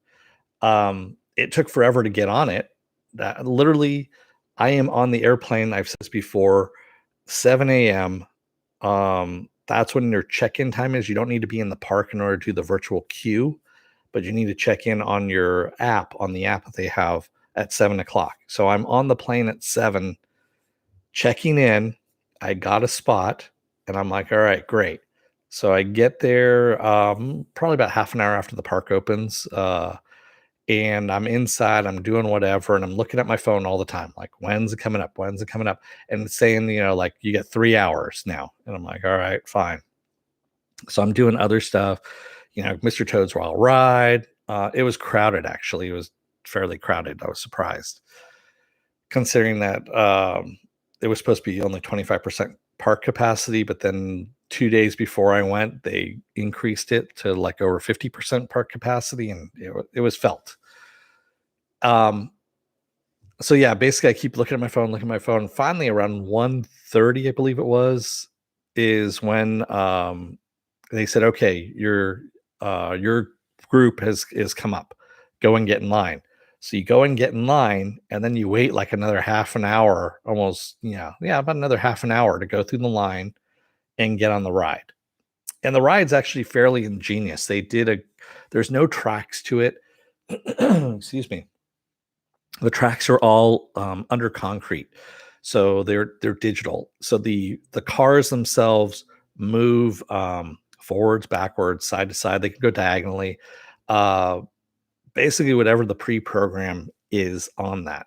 It took forever to get on it. That literally, I am on the airplane. I've said this before, 7 a.m. That's when your check-in time is. You don't need to be in the park in order to do the virtual queue, but you need to check in on your app, on the app that they have at 7 o'clock. So I'm on the plane at 7, checking in. I got a spot, and I'm like, all right, great. So I get there probably about half an hour after the park opens. And I'm inside, I'm doing whatever, and I'm looking at my phone all the time, like, when's it coming up? When's it coming up? And it's saying, like, you get 3 hours now. And I'm like, all right, fine. So I'm doing other stuff, Mr. Toad's Wild Ride. It was crowded, actually. It was fairly crowded. I was surprised, considering that it was supposed to be only 25% park capacity, but then 2 days before I went, they increased it to like over 50% park capacity, and it was felt. So yeah, basically I keep looking at my phone. Finally, around 1:30, I believe it was, is when they said, okay, your group is come up. Go and get in line. So you go and get in line, and then you wait like another half an hour, almost, about another half an hour to go through the line and get on the ride. And the ride's actually fairly ingenious. There's no tracks to it. Excuse me. The tracks are all under concrete, so they're digital. So the cars themselves move forwards, backwards, side to side. They can go diagonally. Uh, Basically, whatever the pre-program is on that.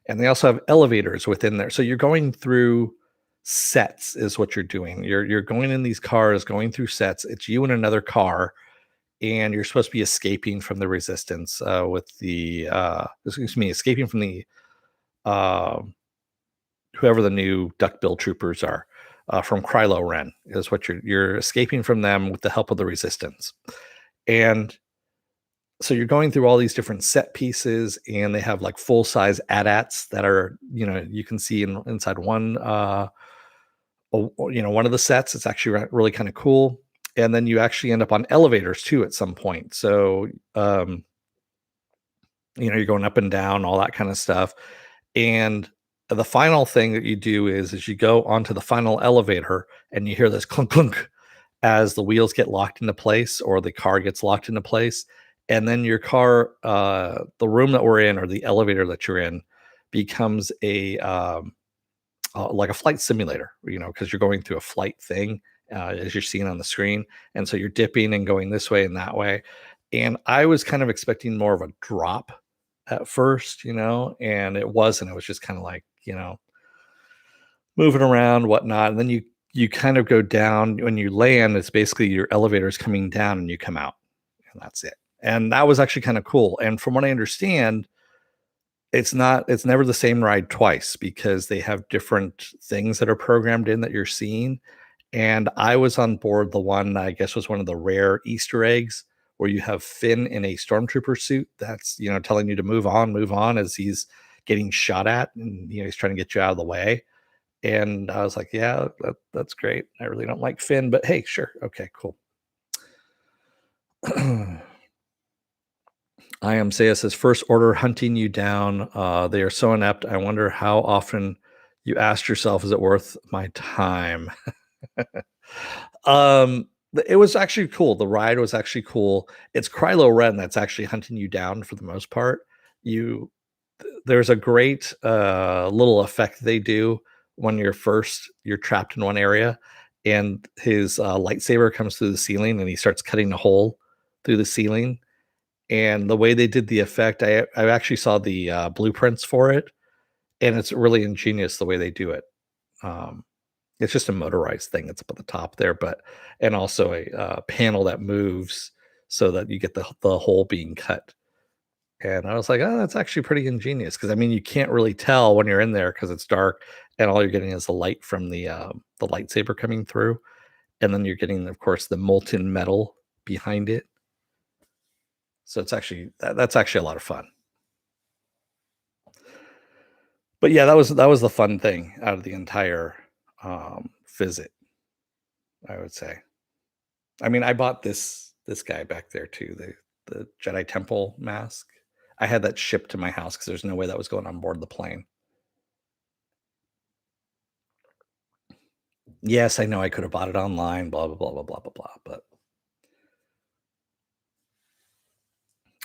And they also have elevators within there. So you're going through sets, is what you're doing. You're going in these cars, going through sets. It's you and another car, and you're supposed to be escaping from the resistance escaping from the uh, whoever the new duckbill troopers are, from Krylo Ren, is what you're escaping from them with the help of the resistance. And so you're going through all these different set pieces, and they have like full size AT-ATs that are, you can see inside one one of the sets. It's actually really kind of cool. And then you actually end up on elevators too at some point. So you're going up and down, all that kind of stuff. And the final thing that you do is you go onto the final elevator, and you hear this clunk clunk as the wheels get locked into place, or the car gets locked into place. And then your car, the room that we're in, or the elevator that you're in, becomes like a flight simulator, because you're going through a flight thing, as you're seeing on the screen. And so you're dipping and going this way and that way. And I was kind of expecting more of a drop at first, and it wasn't. It was just kind of like, moving around, whatnot. And then you kind of go down. When you land, it's basically your elevator is coming down and you come out, and that's it. And that was actually kind of cool. And from what I understand, it's never the same ride twice, because they have different things that are programmed in that you're seeing. And I was on board the one that I guess was one of the rare Easter eggs, where you have Finn in a stormtrooper suit that's, telling you to move on as he's getting shot at, and he's trying to get you out of the way. And I was like, yeah, that's great. I really don't like Finn, but hey, sure, okay, cool. I am Saya says, first order hunting you down. They are so inept. I wonder how often you asked yourself, is it worth my time? um, it was actually cool. The ride was actually cool. It's Krylo Ren that's actually hunting you down for the most part. There's a great little effect they do when you're trapped in one area, and his lightsaber comes through the ceiling, and he starts cutting a hole through the ceiling. And the way they did the effect, I actually saw the blueprints for it, and it's really ingenious the way they do it. Um, it's just a motorized thing that's up at the top there, but and also a panel that moves so that you get the hole being cut. And I was like, oh, that's actually pretty ingenious because I mean, you can't really tell when you're in there because it's dark, and all you're getting is the light from the lightsaber coming through, and then you're getting, of course, the molten metal behind it. So it's actually that's actually a lot of fun. But yeah, that was the fun thing out of the entire visit, I would say. I mean, I bought this guy back there too, the Jedi Temple mask. I had that shipped to my house because there's no way that was going on board the plane. Yes, I know I could have bought it online, blah blah blah blah blah blah blah. But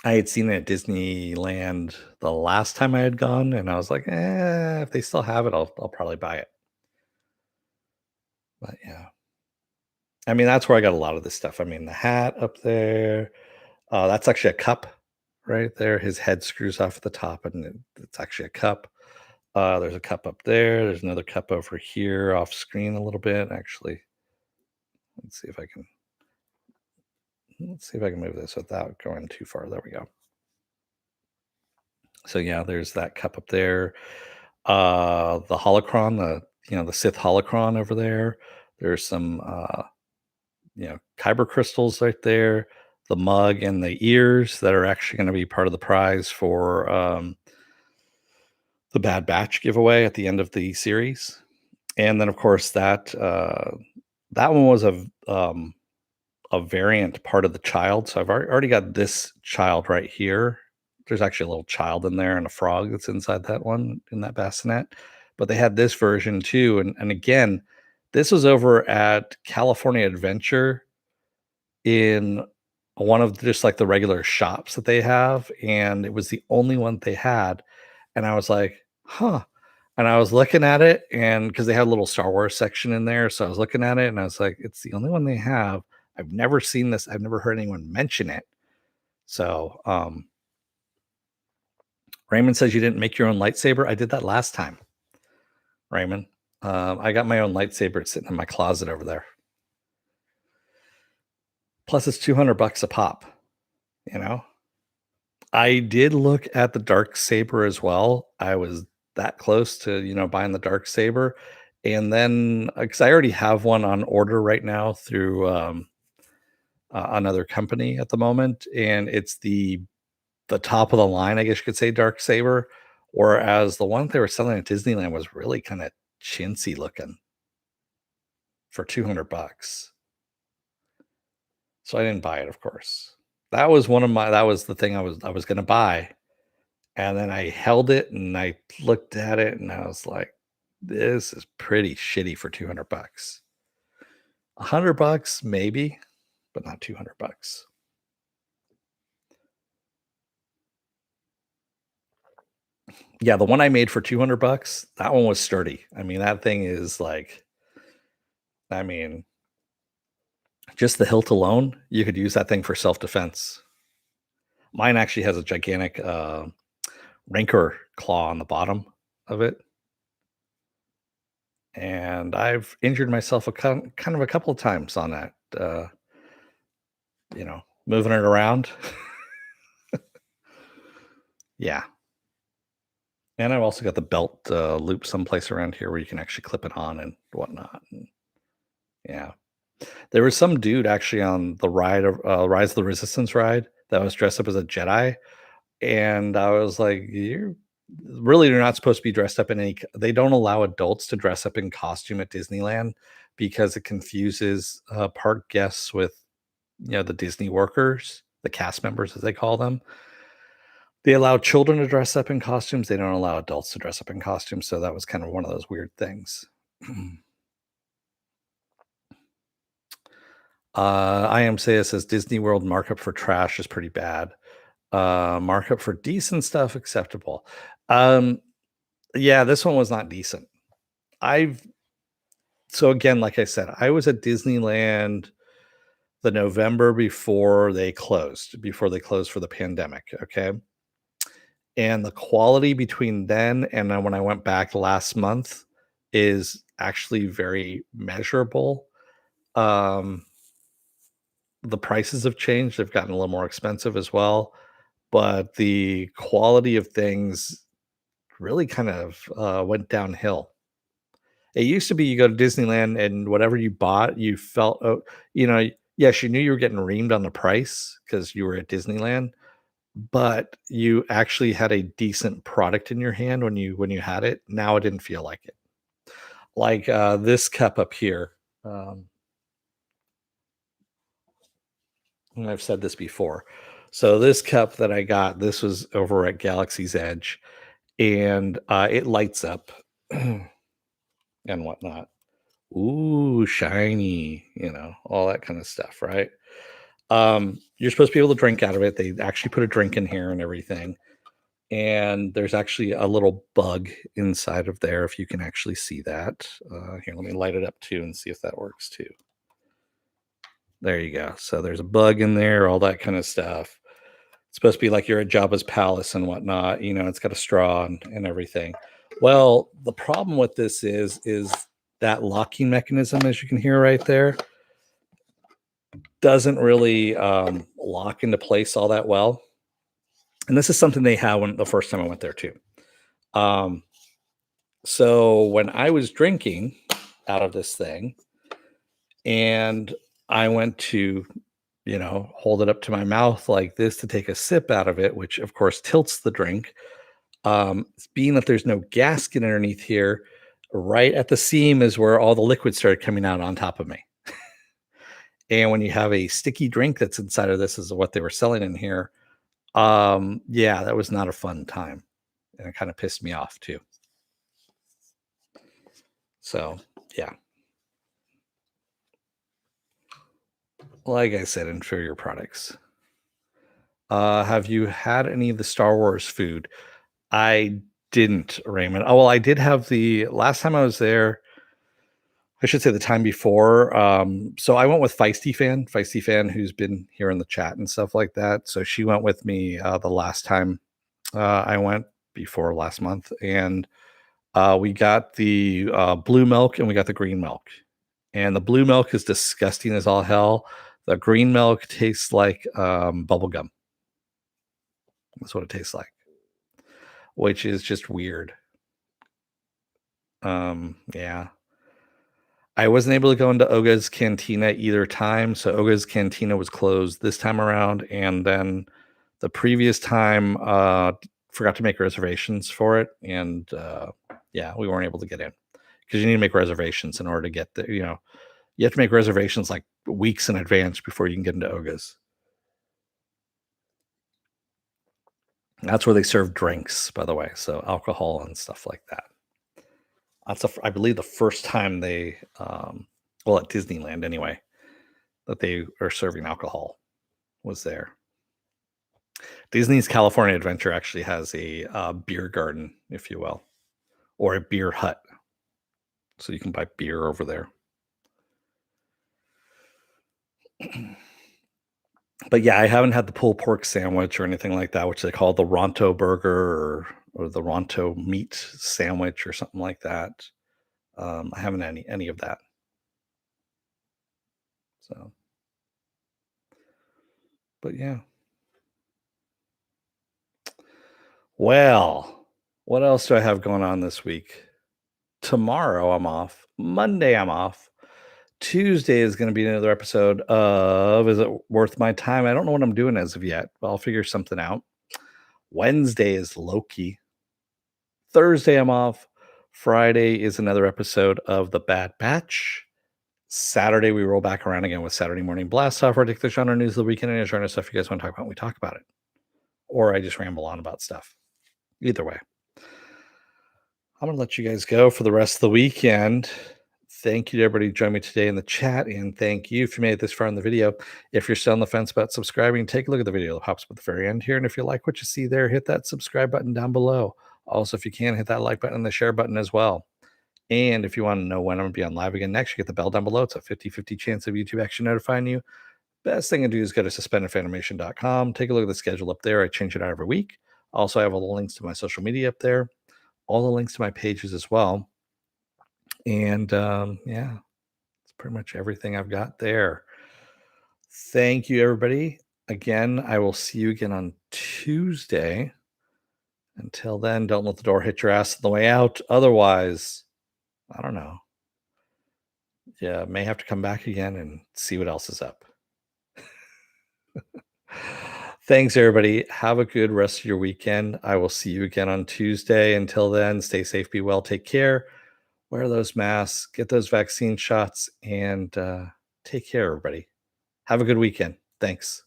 I had seen it at Disneyland the last time I had gone, and I was like, if they still have it, I'll probably buy it. But yeah, I mean, that's where I got a lot of this stuff. I mean, the hat up there, that's actually a cup right there. His head screws off at the top, and it's actually a cup. There's a cup up there. There's another cup over here off screen a little bit. Actually, let's see if I can move this without going too far. There we go. So yeah, there's that cup up there. The holocron, the Sith holocron over there. There's some kyber crystals right there. The mug and the ears that are actually going to be part of the prize for the Bad Batch giveaway at the end of the series. And then, of course, that one was a variant part of the child. So I've already got this child right here. There's actually a little child in there and a frog that's inside that one in that bassinet. But they had this version too. And again, this was over at California Adventure in one of just like the regular shops that they have. And it was the only one they had. And I was like, huh. And I was looking at it, and because they had a little Star Wars section in there. So I was looking at it and I was like, it's the only one they have. I've never seen this. I've never heard anyone mention it. So Raymond says you didn't make your own lightsaber. I did that last time, Raymond. I got my own lightsaber. It's sitting in my closet over there. Plus, it's $200 a pop. You know, I did look at the dark saber as well. I was that close to buying the dark saber, and then because I already have one on order right now through another company at the moment, and it's the top of the line, I guess you could say, dark saber. Whereas the one they were selling at Disneyland was really kind of chintzy looking for $200. So I didn't buy it, of course. That was the thing I was gonna buy. And then I held it and I looked at it and I was like, this is pretty shitty for $200. $100 maybe, but not $200. Yeah, the one I made for $200, that one was sturdy. I mean, that thing is like, I mean, just the hilt alone, you could use that thing for self-defense. Mine actually has a gigantic rancor claw on the bottom of it. And I've injured myself kind of a couple of times on that, moving it around. Yeah. And I've also got the belt loop someplace around here where you can actually clip it on and whatnot. And yeah. There was some dude actually on the ride of Rise of the Resistance ride that was dressed up as a Jedi. And I was like, you're not supposed to be dressed up in they don't allow adults to dress up in costume at Disneyland because it confuses park guests with, the Disney workers, the cast members, as they call them. They allow children to dress up in costumes. They don't allow adults to dress up in costumes. So that was kind of one of those weird things. I am say it says Disney World markup for trash is pretty bad. Markup for decent stuff acceptable. Yeah, this one was not decent. I've so again, like I said, I was at Disneyland the November before they closed for the pandemic, okay? And the quality between then and then when I went back last month is actually very measurable. Um, the prices have changed, they've gotten a little more expensive as well, but the quality of things really kind of, went downhill. It used to be you go to Disneyland and whatever you bought, you felt, yes, you knew you were getting reamed on the price because you were at Disneyland, but you actually had a decent product in your hand when you had it. Now it didn't feel like it. Like, this cup up here, um, and I've said this before. So this cup that I got, this was over at Galaxy's Edge, and, it lights up and whatnot. Ooh, shiny, all that kind of stuff, right? You're supposed to be able to drink out of it. They actually put a drink in here and everything. And there's actually a little bug inside of there, if you can actually see that. Here, let me light it up too and see if that works too. There you go. So there's a bug in there, all that kind of stuff. It's supposed to be like you're at Jabba's palace and whatnot. It's got a straw and everything. Well, the problem with this is that locking mechanism, as you can hear right there, doesn't really lock into place all that well. And this is something they had when the first time I went there too. Um, so when I was drinking out of this thing and I went to, hold it up to my mouth like this to take a sip out of it, which of course tilts the drink. Being that there's no gasket underneath here, right at the seam is where all the liquid started coming out on top of me. And when you have a sticky drink that's inside of this, is what they were selling in here. Yeah, that was not a fun time. And it kind of pissed me off too. So, yeah. Like I said, inferior products. Have you had any of the Star Wars food? I didn't, Raymond. Oh, well, I did have the last time I was there. I should say the time before. So I went with Feisty Fan, who's been here in the chat and stuff like that. So she went with me the last time I went before last month, and we got the blue milk and we got the green milk. And the blue milk is disgusting as all hell. The green milk tastes like bubble gum. That's what it tastes like, which is just weird. Yeah. I wasn't able to go into Oga's Cantina either time. So Oga's Cantina was closed this time around. And then the previous time, forgot to make reservations for it. And yeah, we weren't able to get in because you need to make reservations in order to get there. You have to make reservations like weeks in advance before you can get into Oga's. That's where they serve drinks, by the way. So alcohol and stuff like that. That's I believe the first time they, well, at Disneyland anyway, that they are serving alcohol was there. Disney's California Adventure actually has a beer garden, if you will, or a beer hut. So you can buy beer over there. But yeah, I haven't had the pulled pork sandwich or anything like that, which they call the Ronto burger or the Ronto meat sandwich or something like that. I haven't had any of that. So, but yeah. Well, what else do I have going on this week? Tomorrow I'm off. Monday I'm off. Tuesday is going to be another episode of Is It Worth My Time? I don't know what I'm doing as of yet, but I'll figure something out. Wednesday is Loki. Thursday I'm off. Friday is another episode of The Bad Batch. Saturday we roll back around again with Saturday Morning Blast Off, where I take the genre news of the weekend and genre stuff you guys want to talk about. We talk about it, or I just ramble on about stuff. Either way, I'm gonna let you guys go for the rest of the weekend. Thank you to everybody who joined me today in the chat, and thank you if you made it this far in the video. If you're still on the fence about subscribing, take a look at the video that pops up at the very end here, and if you like what you see there, hit that subscribe button down below. Also, if you can, hit that like button and the share button as well. And if you want to know when I'm going to be on live again next, you get the bell down below. It's a 50-50 chance of YouTube actually notifying you. best thing to do is go to suspendedfanimation.com. Take a look at the schedule up there. I change it out every week. Also, I have all the links to my social media up there, all the links to my pages as well. And yeah, it's pretty much everything I've got there. Thank you, everybody. Again, I will see you again on Tuesday. Until then, don't let the door hit your ass on the way out. Otherwise, I don't know. Yeah, may have to come back again and see what else is up. Thanks, everybody. Have a good rest of your weekend. I will see you again on Tuesday. Until then, stay safe, be well, take care, wear those masks, get those vaccine shots, and take care, everybody. Have a good weekend. Thanks.